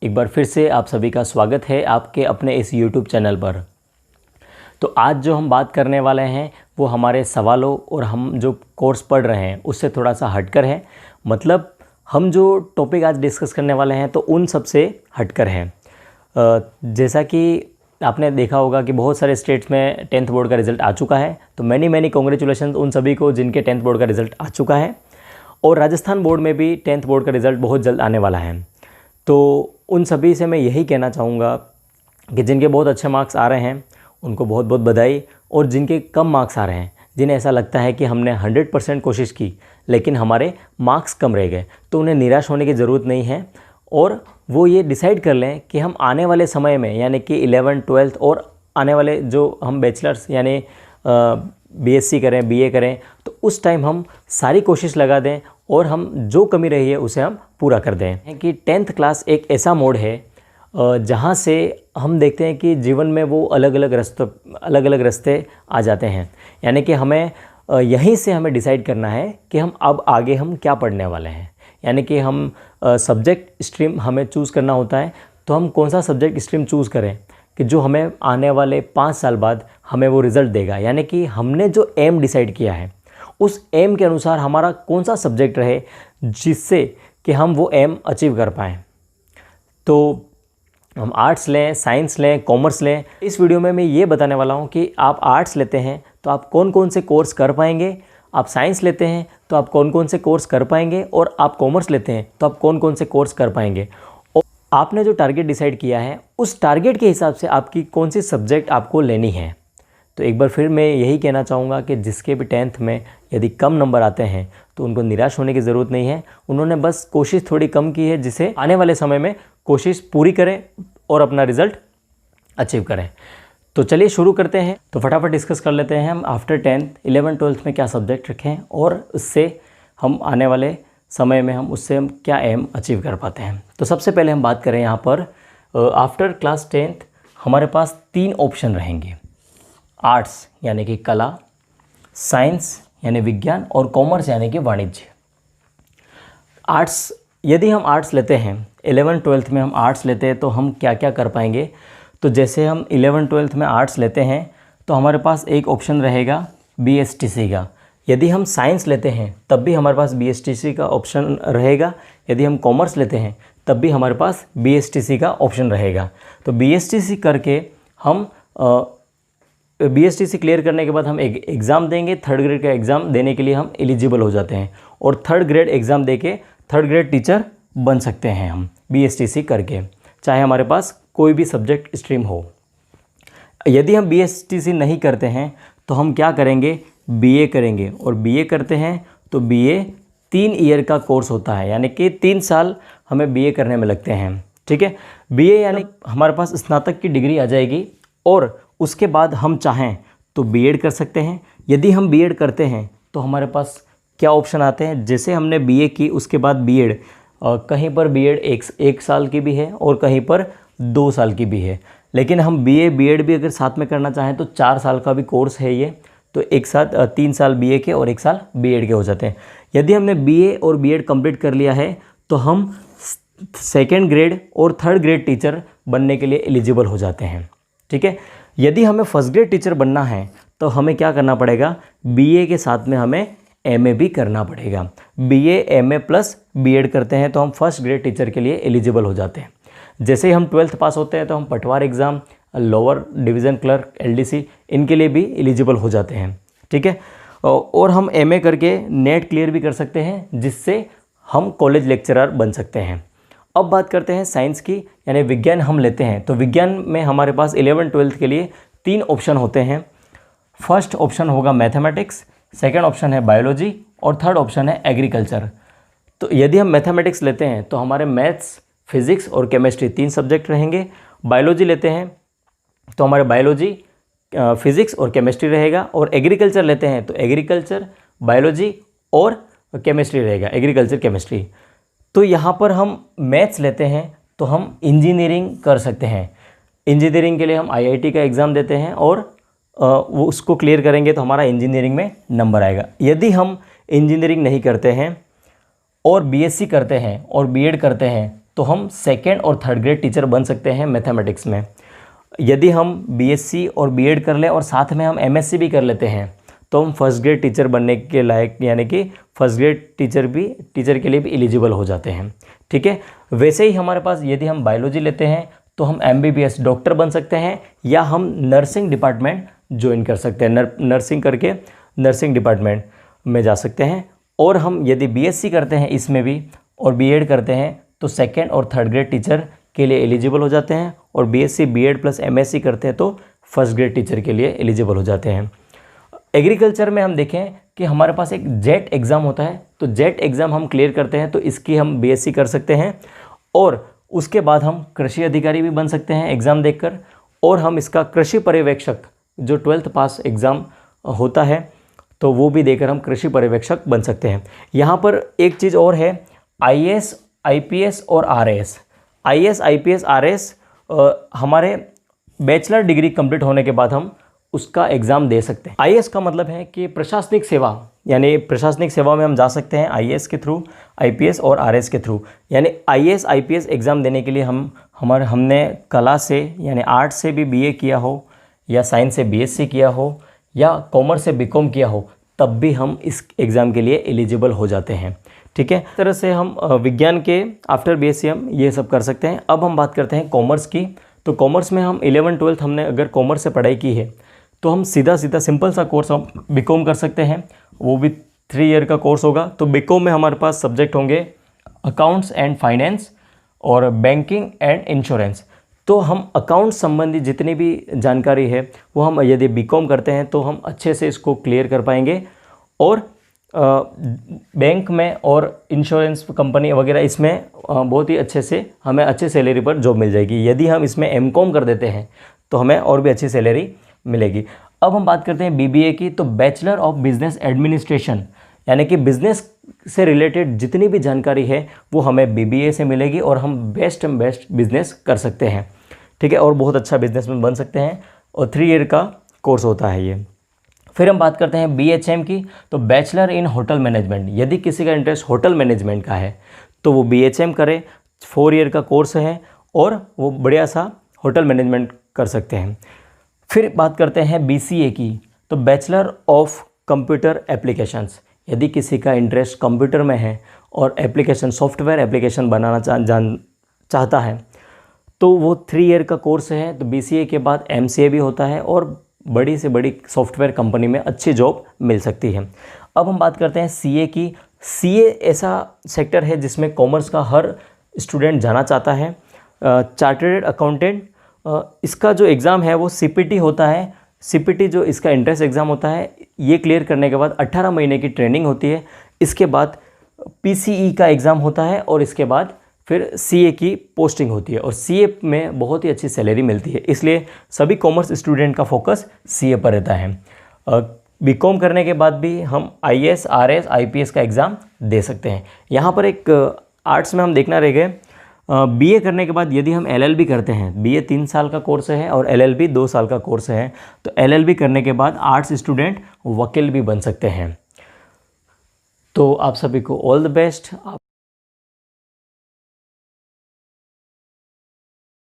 एक बार फिर से आप सभी का स्वागत है आपके अपने इस YouTube चैनल पर। तो आज जो हम बात करने वाले हैं वो हमारे सवालों और हम जो कोर्स पढ़ रहे हैं उससे थोड़ा सा हटकर है। मतलब हम जो टॉपिक आज डिस्कस करने वाले हैं तो उन सब से हटकर हैं। जैसा कि आपने देखा होगा कि बहुत सारे स्टेट्स में 10th बोर्ड का रिज़ल्ट आ चुका है, तो मैनी कॉन्ग्रेचुलेशन उन सभी को जिनके 10th बोर्ड का रिज़ल्ट आ चुका है। और राजस्थान बोर्ड में भी 10th बोर्ड का रिज़ल्ट बहुत जल्द आने वाला है। तो उन सभी से मैं यही कहना चाहूँगा कि जिनके बहुत अच्छे मार्क्स आ रहे हैं उनको बहुत बहुत बधाई, और जिनके कम मार्क्स आ रहे हैं, जिन्हें ऐसा लगता है कि हमने 100% कोशिश की लेकिन हमारे मार्क्स कम रह गए, तो उन्हें निराश होने की ज़रूरत नहीं है। और वो ये डिसाइड कर लें कि हम आने वाले समय में यानी कि 11th 12th और आने वाले जो हम बैचलर्स यानी BSc करें, BA करें, तो उस टाइम हम सारी कोशिश लगा दें और हम जो कमी रही है उसे हम पूरा कर दें। कि 10th क्लास एक ऐसा मोड है जहाँ से हम देखते हैं कि जीवन में वो अलग अलग रास्ते आ जाते हैं। यानी कि हमें यहीं से हमें डिसाइड करना है कि हम अब आगे हम क्या पढ़ने वाले हैं। यानी कि हम सब्जेक्ट स्ट्रीम हमें चूज़ करना होता है, तो हम कौन सा सब्जेक्ट स्ट्रीम चूज़ करें कि जो हमें आने वाले 5 साल बाद हमें वो रिज़ल्ट देगा। यानी कि हमने जो एम डिसाइड किया है उस एम के अनुसार हमारा कौन सा सब्जेक्ट रहे जिससे कि हम वो एम अचीव कर पाएँ। तो हम आर्ट्स लें, साइंस लें, कॉमर्स लें, इस वीडियो में मैं ये बताने वाला हूँ कि आप आर्ट्स लेते हैं तो आप कौन कौन से कोर्स कर पाएंगे, आप साइंस लेते हैं तो आप कौन कौन से कोर्स कर पाएंगे, और आप कॉमर्स लेते हैं तो आप कौन कौन से कोर्स कर पाएंगे। और आपने जो टारगेट डिसाइड किया है उस टारगेट के हिसाब से आपकी कौन सी सब्जेक्ट आपको लेनी है। तो एक बार फिर मैं यही कहना चाहूँगा कि जिसके भी 10th में यदि कम नंबर आते हैं तो उनको निराश होने की ज़रूरत नहीं है। उन्होंने बस कोशिश थोड़ी कम की है, जिसे आने वाले समय में कोशिश पूरी करें और अपना रिज़ल्ट अचीव करें। तो चलिए शुरू करते हैं। तो फटाफट डिस्कस कर लेते हैं हम आफ्टर 10th 11th 12th में क्या सब्जेक्ट रखें और उससे हम आने वाले समय में हम क्या एम अचीव कर पाते हैं। तो सबसे पहले हम बात करें यहाँ पर आफ्टर क्लास 10th हमारे पास 3 ऑप्शन रहेंगे। आर्ट्स यानी कि कला, साइंस यानी विज्ञान, और कॉमर्स यानी कि वाणिज्य। आर्ट्स, यदि हम आर्ट्स लेते हैं 11th 12th में हम आर्ट्स लेते हैं तो हम क्या क्या कर पाएंगे। तो जैसे हम 11th 12th में आर्ट्स लेते हैं तो हमारे पास एक ऑप्शन रहेगा BSTC का। यदि हम साइंस लेते हैं तब भी हमारे पास BSTC का ऑप्शन रहेगा। यदि हम कॉमर्स लेते हैं तब भी हमारे पास BSTC का ऑप्शन रहेगा। तो BSTC करके हम BSTC क्लियर करने के बाद हम एक एग्ज़ाम देंगे। 3rd ग्रेड का एग्ज़ाम देने के लिए हम एलिजिबल हो जाते हैं और 3rd ग्रेड एग्ज़ाम देके 3rd ग्रेड टीचर बन सकते हैं हम BSTC करके, चाहे हमारे पास कोई भी सब्जेक्ट स्ट्रीम हो। यदि हम BSTC नहीं करते हैं तो हम क्या करेंगे, BA करेंगे। और BA करते हैं तो BA 3 ईयर का कोर्स होता है, यानी कि 3 साल हमें BA करने में लगते हैं। ठीक है, BA यानी हमारे पास स्नातक की डिग्री आ जाएगी और उसके बाद हम चाहें तो B.Ed कर सकते हैं। यदि हम B.Ed करते हैं तो हमारे पास क्या ऑप्शन आते हैं, जैसे हमने BA की उसके बाद B.Ed, कहीं पर B.Ed 1 साल की भी है और कहीं पर 2 साल की भी है। लेकिन हम BA B.Ed भी अगर साथ में करना चाहें तो 4 साल का भी कोर्स है ये, तो एक साथ 3 साल BA के और 1 साल B.Ed के हो जाते हैं। यदि हमने BA और B.Ed कंप्लीट कर लिया है तो हम 2nd ग्रेड और 3rd ग्रेड टीचर बनने के लिए एलिजिबल हो जाते हैं। ठीक है, यदि हमें 1st ग्रेड टीचर बनना है तो हमें क्या करना पड़ेगा, BA के साथ में हमें MA भी करना पड़ेगा। BA MA प्लस B.Ed करते हैं तो हम 1st ग्रेड टीचर के लिए एलिजिबल हो जाते हैं। जैसे ही हम 12th पास होते हैं तो हम पटवार exam, lower division clerk, LDC, इनके लिए भी एलिजिबल हो जाते हैं। ठीक है, और हम MA करके नेट क्लियर भी कर सकते हैं, जिससे हम कॉलेज लेक्चरर बन सकते हैं। अब बात करते हैं साइंस की, यानी विज्ञान हम लेते हैं तो विज्ञान में हमारे पास 11th 12th के लिए 3 ऑप्शन होते हैं। फर्स्ट ऑप्शन होगा मैथमेटिक्स, सेकंड ऑप्शन है बायोलॉजी और 3rd ऑप्शन है एग्रीकल्चर। तो यदि हम मैथमेटिक्स लेते हैं तो हमारे मैथ्स, फिज़िक्स और केमिस्ट्री 3 सब्जेक्ट रहेंगे। बायोलॉजी लेते हैं तो हमारे बायोलॉजी, फिज़िक्स और केमिस्ट्री रहेगा। और एग्रीकल्चर लेते हैं तो एग्रीकल्चर, बायोलॉजी और केमिस्ट्री रहेगा, एग्रीकल्चर केमिस्ट्री। तो यहाँ पर हम मैथ्स लेते हैं तो हम इंजीनियरिंग कर सकते हैं। इंजीनियरिंग के लिए हम IIT का एग्ज़ाम देते हैं और वो उसको क्लियर करेंगे तो हमारा इंजीनियरिंग में नंबर आएगा। यदि हम इंजीनियरिंग नहीं करते हैं और BSc करते हैं और B.Ed करते हैं तो हम सेकेंड और थर्ड ग्रेड टीचर बन सकते हैं मैथमेटिक्स में। यदि हम बीएससी और बीएड कर लें और साथ में हम एमएससी भी कर लेते हैं तो हम फर्स्ट ग्रेड टीचर बनने के लायक, यानी कि फर्स्ट ग्रेड टीचर के लिए भी एलिजिबल हो जाते हैं। ठीक है, वैसे ही हमारे पास यदि हम बायोलॉजी लेते हैं तो हम एमबीबीएस डॉक्टर बन सकते हैं या हम नर्सिंग डिपार्टमेंट ज्वाइन कर सकते हैं, नर्सिंग करके नर्सिंग डिपार्टमेंट में जा सकते हैं। और हम यदि बीएससी करते हैं इसमें भी और बीएड करते हैं तो सेकेंड और थर्ड ग्रेड टीचर के लिए एलिजिबल हो जाते हैं, और बीएससी बीएड प्लस एमएससी करते हैं तो फर्स्ट ग्रेड टीचर के लिए एलिजिबल हो जाते हैं। एग्रीकल्चर में हम देखें कि हमारे पास एक जेट एग्ज़ाम होता है, तो जेट एग्ज़ाम हम क्लियर करते हैं तो इसकी हम बीएससी कर सकते हैं, और उसके बाद हम कृषि अधिकारी भी बन सकते हैं एग्ज़ाम देखकर, और हम इसका कृषि पर्यवेक्षक जो 12th पास एग्ज़ाम होता है तो वो भी देकर हम कृषि पर्यवेक्षक बन सकते हैं। यहाँ पर एक चीज़ और है, आईएएस आईपीएस और आरएएस। आईएएस आईपीएस आरएएस हमारे बैचलर डिग्री कंप्लीट होने के बाद हम उसका एग्ज़ाम दे सकते हैं। आईएएस का मतलब है कि प्रशासनिक सेवा, यानी प्रशासनिक सेवा में हम जा सकते हैं आईएएस के थ्रू, आईपीएस और आरएएस के थ्रू। यानी आईएएस आईपीएस एग्ज़ाम देने के लिए हमने कला से यानी आर्ट से भी बीए किया हो, या साइंस से बीएससी किया हो, या कॉमर्स से बीकॉम किया हो, तब भी हम इस एग्ज़ाम के लिए एलिजिबल हो जाते हैं। ठीक है, इस तरह से हम विज्ञान के आफ्टर बीएससी हम ये सब कर सकते हैं। अब हम बात करते हैं कॉमर्स की। तो कॉमर्स में हम 11th-12th हमने अगर कॉमर्स से पढ़ाई की है तो हम सीधा सिंपल सा कोर्स हम बीकॉम कर सकते हैं, वो भी 3 ईयर का कोर्स होगा। तो बीकॉम में हमारे पास सब्जेक्ट होंगे अकाउंट्स एंड फाइनेंस और बैंकिंग एंड इंश्योरेंस। तो हम अकाउंट संबंधी जितनी भी जानकारी है वो हम यदि बीकॉम करते हैं तो हम अच्छे से इसको क्लियर कर पाएंगे, और बैंक में और इंश्योरेंस कंपनी वगैरह इसमें बहुत ही अच्छे से हमें अच्छी सैलरी पर जॉब मिल जाएगी। यदि हम इसमें एमकॉम कर देते हैं तो हमें और भी अच्छी सैलरी मिलेगी। अब हम बात करते हैं बीबीए की। तो बैचलर ऑफ बिजनेस एडमिनिस्ट्रेशन, यानी कि बिजनेस से रिलेटेड जितनी भी जानकारी है वो हमें बीबीए से मिलेगी, और हम बेस्ट बिजनेस कर सकते हैं। ठीक है, और बहुत अच्छा बिजनेसमैन बन सकते हैं, और 3 ईयर का कोर्स होता है ये। फिर हम बात करते हैं बीएचएम की। तो बैचलर इन होटल मैनेजमेंट, यदि किसी का इंटरेस्ट होटल मैनेजमेंट का है तो वो बीएचएम करे, 4 ईयर का कोर्स है, और वो बढ़िया सा होटल मैनेजमेंट कर सकते हैं। फिर बात करते हैं बीसीए की। तो बैचलर ऑफ कंप्यूटर एप्लीकेशंस, यदि किसी का इंटरेस्ट कंप्यूटर में है और एप्लीकेशन सॉफ्टवेयर एप्लीकेशन बनाना चाहता है तो वो 3 ईयर का कोर्स है। तो बीसीए के बाद एमसीए भी होता है, और बड़ी से बड़ी सॉफ्टवेयर कंपनी में अच्छी जॉब मिल सकती है। अब हम बात करते हैं सीए की। सीए ऐसा सेक्टर है जिसमें कॉमर्स का हर स्टूडेंट जाना चाहता है। चार्टर्ड अकाउंटेंट, इसका जो एग्ज़ाम है वो सीपीटी होता है। सीपीटी जो इसका एंट्रेंस एग्ज़ाम होता है, ये क्लियर करने के बाद 18 महीने की ट्रेनिंग होती है। इसके बाद पीसीई का एग्ज़ाम होता है, और इसके बाद फिर सीए की पोस्टिंग होती है, और सीए में बहुत ही अच्छी सैलरी मिलती है। इसलिए सभी कॉमर्स स्टूडेंट का फोकस सीए पर रहता है। बीकॉम करने के बाद भी हम आईएएस आरएएस आईपीएस का एग्ज़ाम दे सकते हैं। यहाँ पर एक आर्ट्स में हम देखना रह गए, बीए करने के बाद यदि हम एलएलबी करते हैं, बीए 3 साल का कोर्स है और एलएलबी 2 साल का कोर्स है, तो एलएलबी करने के बाद आर्ट्स स्टूडेंट वकील भी बन सकते हैं। तो आप सभी को ऑल द बेस्ट।